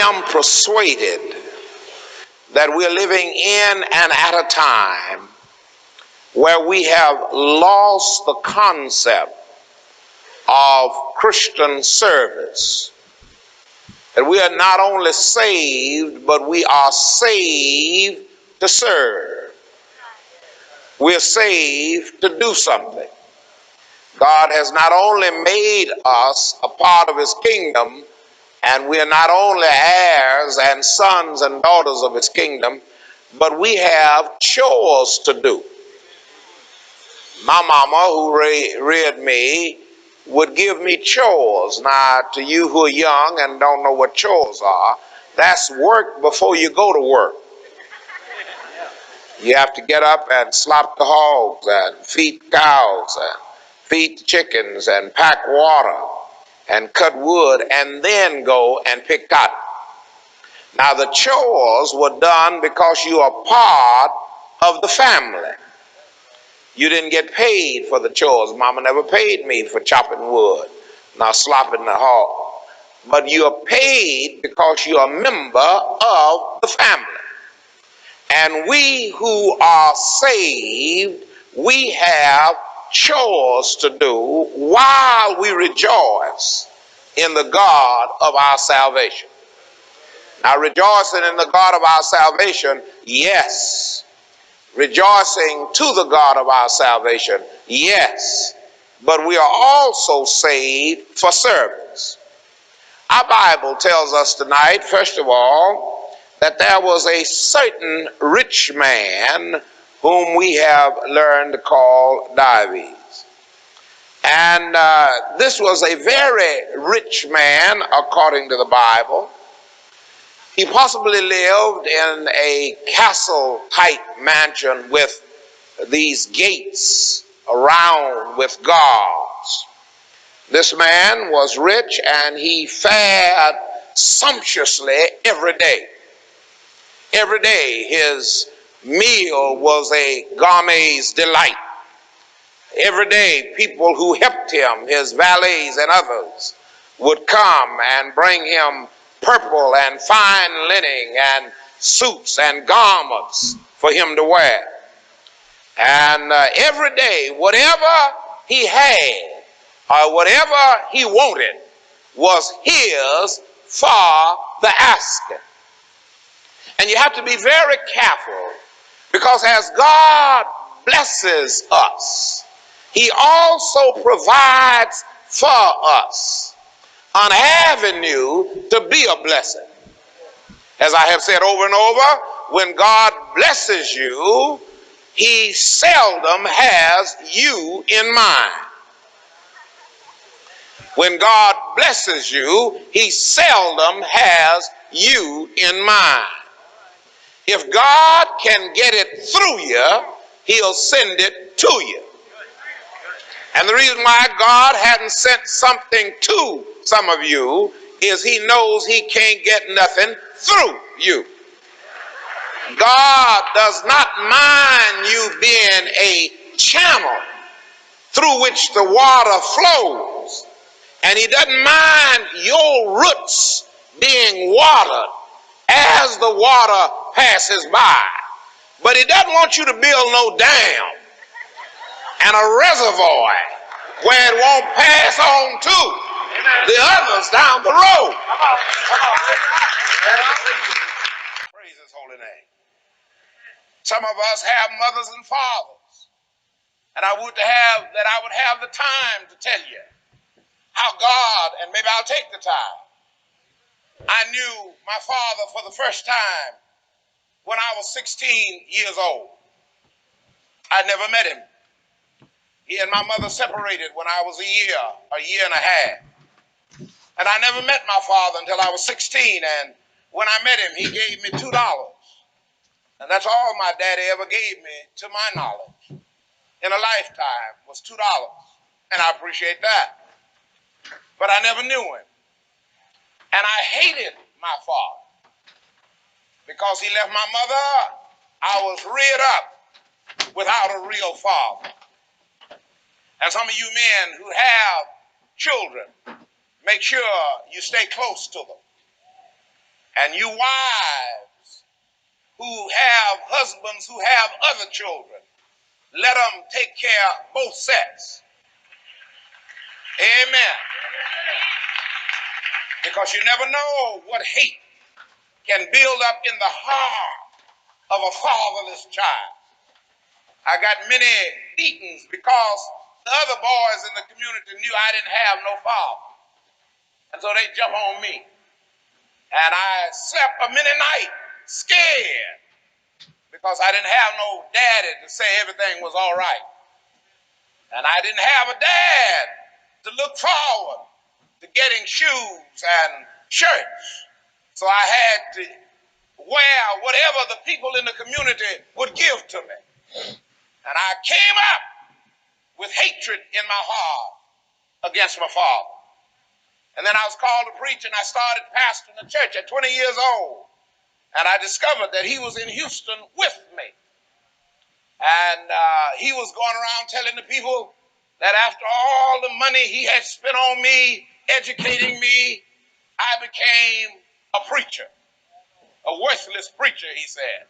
am persuaded that we're living in and at a time where we have lost the concept of Christian service. That we are not only saved, but we are saved to serve. We're saved to do something. God has not only made us a part of his kingdom, and we are not only heirs and sons and daughters of his kingdom, but we have chores to do. My mama, who reared me, would give me chores. Now, to you who are young and don't know what chores are, that's work before you go to work. You have to get up and slop the hogs and feed cows and feed the chickens and pack water and cut wood and then go and pick cotton. Now, the chores were done because you are part of the family. You didn't get paid for the chores. Mama never paid me for chopping wood, nor slopping the hog. But you are paid because you are a member of the family. And we who are saved, we have chores to do while we rejoice in the God of our salvation. Now, rejoicing in the God of our salvation, yes. Rejoicing to the God of our salvation, yes. But we are also saved for service. Our Bible tells us tonight, first of all, that there was a certain rich man whom we have learned to call Dives. And this was a very rich man according to the Bible. He possibly lived in a castle-type mansion with these gates around with guards. This man was rich and he fared sumptuously every day. Every day his meal was a gourmet's delight. Every day people who helped him, his valets and others, would come and bring him purple and fine linen and suits and garments for him to wear. And every day, whatever he had or whatever he wanted was his for the asking. And you have to be very careful, because as God blesses us, he also provides for us an avenue to be a blessing. As I have said over and over, when God blesses you, he seldom has you in mind. When God blesses you, he seldom has you in mind. If God can get it through you, he'll send it to you. And the reason why God hadn't sent something to some of you is he knows he can't get nothing through you. God does not mind you being a channel through which the water flows. And he doesn't mind your roots being watered as the water passes by. But he doesn't want you to build no dam and a reservoir where it won't pass on to the others down the road. Praise his holy name. Some of us have mothers and fathers, and I would have the time to tell you how God, and maybe I'll take the time. I knew my father for the first time when I was 16 years old. I never met him. He and my mother separated when I was a year and a half. And I never met my father until I was 16, and when I met him, he gave me $2. And that's all my daddy ever gave me, to my knowledge, in a lifetime, was $2. And I appreciate that. But I never knew him. And I hated my father because he left my mother. I was reared up without a real father. And some of you men who have children, make sure you stay close to them. And you wives who have husbands who have other children, let them take care of both sets. Amen. Because you never know what hate can build up in the heart of a fatherless child. I got many beatings because the other boys in the community knew I didn't have no father. And so they jump on me. And I slept a many nights scared because I didn't have no daddy to say everything was all right. And I didn't have a dad to look forward to getting shoes and shirts. So I had to wear whatever the people in the community would give to me. And I came up with hatred in my heart against my father. And then I was called to preach, and I started pastoring a church at 20 years old. And I discovered that he was in Houston with me. And he was going around telling the people that after all the money he had spent on me, educating me, I became a preacher, a worthless preacher, he said.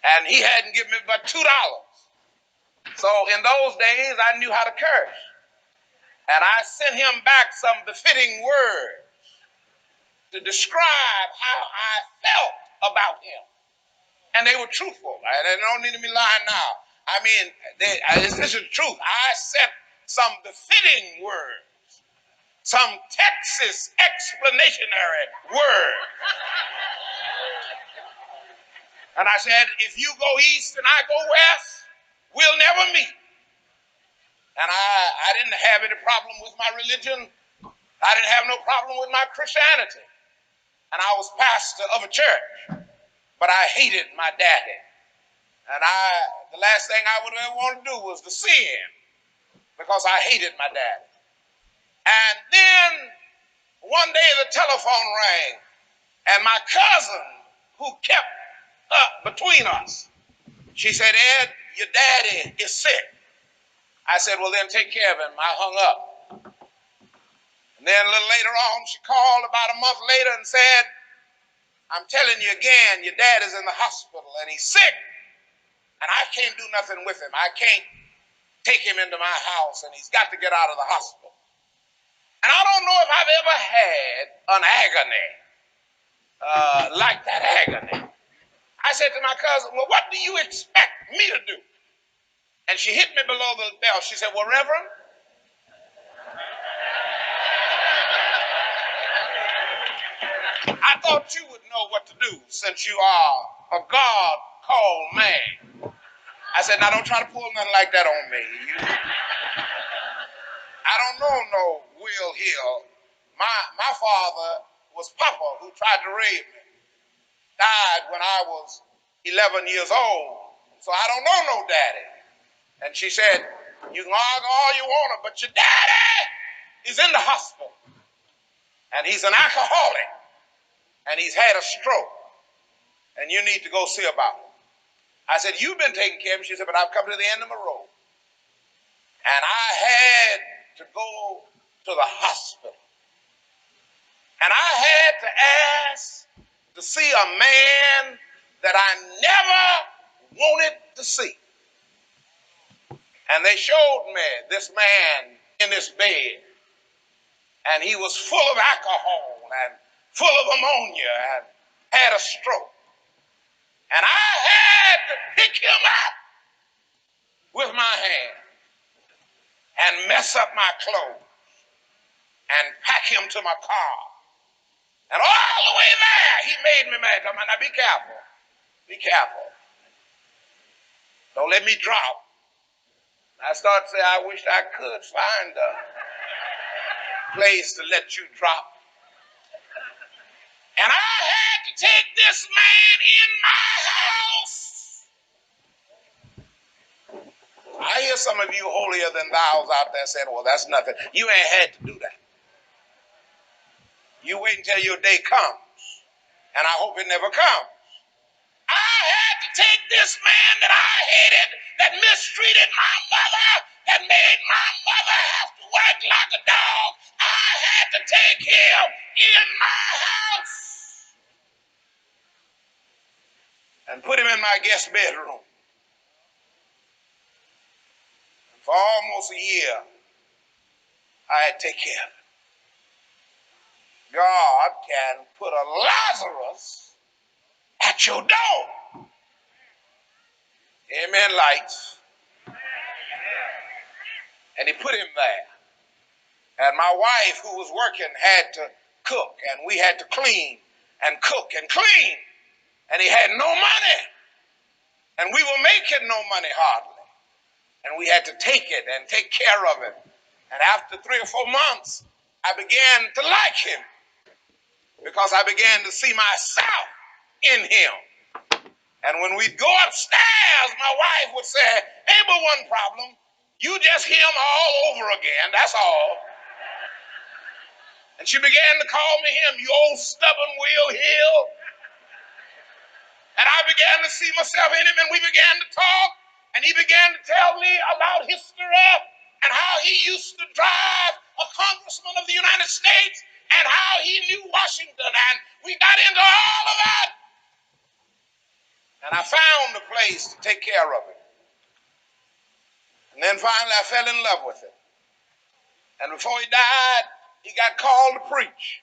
And he hadn't given me but $2. So in those days, I knew how to curse. And I sent him back some befitting words to describe how I felt about him. And they were truthful. They don't need to be lying now. I mean, this is the truth. I sent some befitting words, some Texas explanationary words. And I said, if you go east and I go west, we'll never meet. And I didn't have any problem with my religion. I didn't have no problem with my Christianity. And I was pastor of a church, but I hated my daddy. And the last thing I would ever want to do was to see him because I hated my dad. And then one day the telephone rang, and my cousin, who kept up between us, she said, Ed, your daddy is sick. I said, well, then take care of him. I hung up. And then a little later on, she called about a month later and said, I'm telling you again, your dad is in the hospital and he's sick. And I can't do nothing with him. I can't take him into my house, and he's got to get out of the hospital. And I don't know if I've ever had an agony like that agony. I said to my cousin, well, what do you expect me to do? And she hit me below the belt. She said, well, Reverend, I thought you would know what to do since you are a God-called man. I said, now don't try to pull nothing like that on me. I don't know no Will Hill. My father was Papa, who tried to raise me. Died when I was 11 years old. So I don't know no daddy. And she said, you can argue all you want, but your daddy is in the hospital. And he's an alcoholic. And he's had a stroke. And you need to go see about it. I said, you've been taking care of him. She said, but I've come to the end of my rope. And I had to go to the hospital. And I had to ask to see a man that I never wanted to see. And they showed me this man in this bed. And he was full of alcohol and full of ammonia and had a stroke. And I had to pick him up with my hand and mess up my clothes and pack him to my car. And all the way there, he made me mad. Now be careful. Be careful. Don't let me drop. I started to say, I wish I could find a place to let you drop. And I had to take this man in my house. I hear some of you holier than thous out there saying, well, that's nothing. You ain't had to do that. You wait until your day comes. And I hope it never comes. I had to take this man that I hated, that mistreated my mother, that made my mother have to work like a dog. I had to take him in my house. and put him in my guest bedroom. And for almost a year, I had to take care of it. God can put a Lazarus at your door. Amen, lights. And he put him there. And my wife, who was working, had to cook, and we had to clean and cook and clean. And he had no money. And we were making no money hardly. And we had to take it and take care of it. And after 3 or 4 months, I began to like him because I began to see myself in him. And when we'd go upstairs, my wife would say, "Hey, but one problem, you just him all over again, that's all." And she began to call me him, "You old stubborn Will Hill." And I began to see myself in him, and we began to talk, and he began to tell me about history and how he used to drive a congressman of the United States and how he knew Washington, and we got into all of that. And I found a place to take care of it. And then finally I fell in love with him. And before he died, he got called to preach.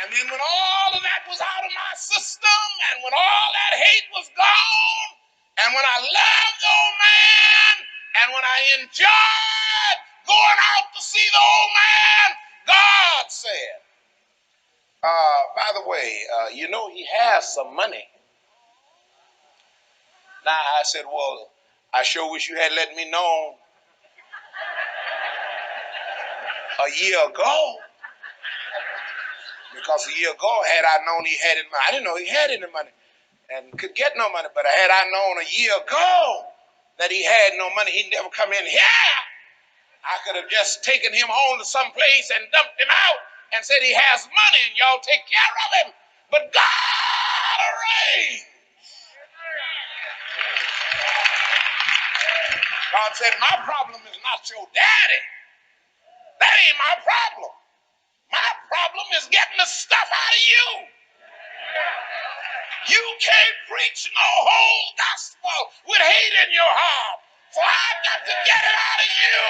And then when all of that was out of my system, and when all that hate was gone, and when I loved the old man, and when I enjoyed going out to see the old man, God said, by the way, you know he has some money. Now I said, well, I sure wish you had let me know a year ago. Because a year ago, had I known he had any money, I didn't know he had any money and could get no money. But had I known a year ago that he had no money, he'd never come in here. I could have just taken him home to some place and dumped him out and said he has money and y'all take care of him. But God arranged. God said, my problem is not your daddy. That ain't my problem. My problem is getting the stuff out of you. You can't preach no whole gospel with hate in your heart. So I've got to get it out of you.